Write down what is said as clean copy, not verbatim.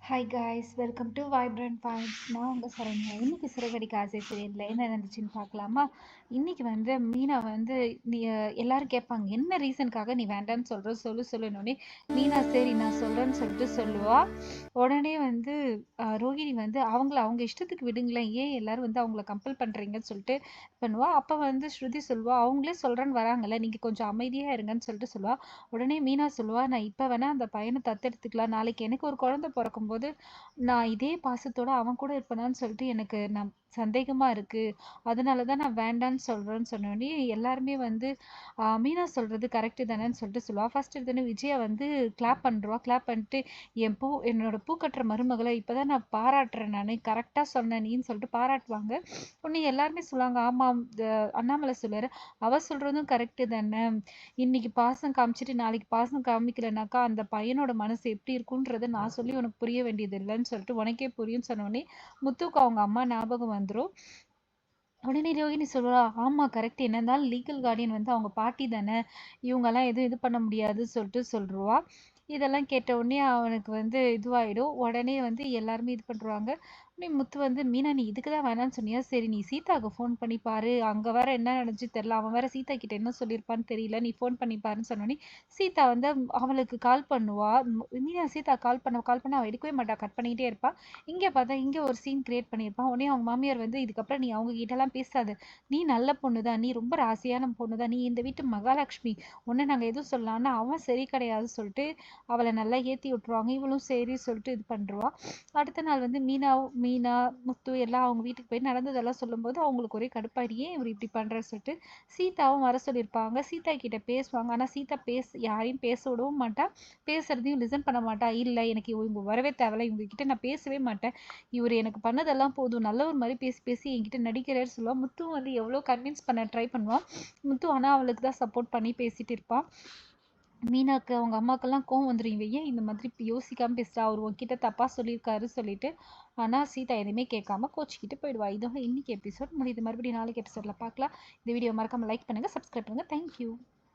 Hi guys, welcome to vibrant points. நான் உங்கள் சரண்யா. இன்னைக்கு சிறகடிக்க ஆசை சீரியலில் என்ன நடந்துச்சுன்னு பார்க்கலாமா? இன்னைக்கு மீனா நீ எல்லாரும் கேட்பாங்க, என்ன ரீசனுக்காக நீ வேண்டான்னு சொல்லுன்னொடனே மீனா சரி நான் சொல்கிறேன்னு சொல்லிட்டு சொல்லுவா. உடனே ரோகிணி அவங்க இஷ்டத்துக்கு விடுங்களேன், ஏன் எல்லாரும் அவங்கள கம்பல் பண்ணுறீங்கன்னு சொல்லிட்டு பண்ணுவா. அப்போ ஸ்ருதி சொல்லுவா, அவங்களே சொல்கிறேன்னு வராங்கல்ல, நீங்கள் கொஞ்சம் அமைதியாக இருங்கன்னு சொல்லிட்டு சொல்லுவா. உடனே மீனா சொல்லுவா, நான் இப்போ வேணா அந்த பையனை தத்தெடுத்துக்கலாம், நாளைக்கு எனக்கு ஒரு குழந்தை பிறக்கும் போது நான் இதே பாசத்தோட அவன் கூட இருப்பேனான்னு சொல்லிட்டு எனக்கு சந்தேகமா இருக்கு. அதனால தான் நான் வேண்டான்னு சொல்றேன்னு சொன்னோடனே எல்லாருமே மீனா சொல்றது கரெக்டு தானேன்னு சொல்லிட்டு சொல்லுவா. ஃபர்ஸ்ட் எடுத்தோடனே விஜயா கிளாப் பண்ணுறா. கிளாப் பண்ணிட்டு என்னோட பூ கட்டுற மருமகளை இப்போதான் நான் பாராட்டுறேன், நான் கரெக்டாக சொன்னேன் நீன்னு சொல்லிட்டு பாராட்டுவாங்க. உடனே எல்லாருமே சொல்லுவாங்க, ஆமாம் அண்ணாமலை சொல்லுவாரு, அவ சொல்றதும் கரெக்டு தானே, இன்னைக்கு பாசம் காமிச்சிட்டு நாளைக்கு பாசம் காமிக்கலனாக்கா அந்த பையனோட மனசு எப்படி இருக்குன்றதை நான் சொல்லி உனக்கு புரிய வேண்டியது இல்லைன்னு சொல்லிட்டு உனக்கே புரியும்னு சொன்னோடனே முத்துக்கு அவங்க அம்மா ஞாபகம் வந்துடும். உடனே ரோகிணி சொல்லுவா, ஆமா கரெக்ட், என்ன இருந்தாலும் லீகல் கார்டியன் அவங்க பாட்டி தானே, இவங்கெல்லாம் எதுவும் இது பண்ண முடியாதுன்னு சொல்லிட்டு சொல்லுவா. இதெல்லாம் கேட்ட உடனே அவனுக்கு இதுவாயிடும். உடனே எல்லாருமே இது பண்ணுறாங்க. உடனே முத்து மீனா நீ இதுக்கு தான் வேணான்னு சொன்னியா, சரி நீ சீதாவுக்கு ஃபோன் பண்ணி பாரு, அங்கே வேற என்ன நடந்துச்சு தெரில, அவன் வேற சீதா கிட்ட என்ன சொல்லியிருப்பான்னு தெரியல, நீ ஃபோன் பண்ணி பாருன்னு சொன்னோடனே சீதா அவளுக்கு கால் பண்ணுவா. மீனா சீதா கால் பண்ண அவள் எடுக்கவே மாட்டா, கட் பண்ணிக்கிட்டே இருப்பா. இங்கே பார்த்தா இங்கே ஒரு சீன் கிரியேட் பண்ணியிருப்பான். உடனே அவங்க மாமியார் இதுக்கப்புறம் நீ அவங்க கிட்டலாம் பேசாத, நீ நல்ல பொண்ணு தான், நீ ரொம்ப ராசியான பொண்ணு தான், நீ இந்த வீட்டு மகாலட்சுமி, ஒன்று நாங்கள் எதுவும் சொல்லலாம்னா அவன் சரி கிடையாது சொல்லிட்டு அவளை நல்லா ஏற்றி விட்டுருவாங்க. இவளும் சரி சொல்லிட்டு இது பண்ணுறா. அடுத்த நாள் மீனா முத்து எல்லாம் அவங்க வீட்டுக்கு போய் நடந்ததெல்லாம் சொல்லும்போது அவங்களுக்கு ஒரே கடுப்பாடி, ஏன் இவர் இப்படி பண்ணுறாரு சொல்லிட்டு சீதாவும் வர சொல்லியிருப்பாங்க. சீதா கிட்ட பேசுவாங்க. ஆனால் சீதா யாரையும் பேச விடவும் மாட்டா, பேசுறதையும் லிசன் பண்ண மாட்டா. இல்லை எனக்கு இவங்க வரவே தேவையில்ல, இவங்க கிட்ட நான் பேசவே மாட்டேன், இவர் எனக்கு பண்ணதெல்லாம் போதும், நல்ல ஒரு மாதிரி பேசி பேசி என்கிட்ட நடிக்கிறாரு சொல்லுவான். முத்து எவ்வளோ கன்வின்ஸ் பண்ண ட்ரை பண்ணுவான் முத்து, ஆனால் அவளுக்கு தான் சப்போர்ட் பண்ணி பேசிட்டு இருப்பான். மீனாக்கு அவங்க அம்மாக்கெல்லாம் கோவம் வந்துடும், இவ ஏன் இந்த மாதிரி யோசிக்காம பேசுறா, அவர் உன்கிட்ட தப்பா சொல்லியிருக்காரு சொல்லிட்டு. ஆனால் சீதா எதுவுமே கேட்காம கோச்சிக்கிட்டு போயிடுவா. இதோட இன்னைக்கு எபிசோட் முடியுது. மறுபடியும் நாளைக்கு எபிசோட்ல பார்க்கலாம். இந்த வீடியோ மறக்காம லைக் பண்ணுங்க, சப்ஸ்கிரைப் பண்ணுங்க. தேங்க்யூ.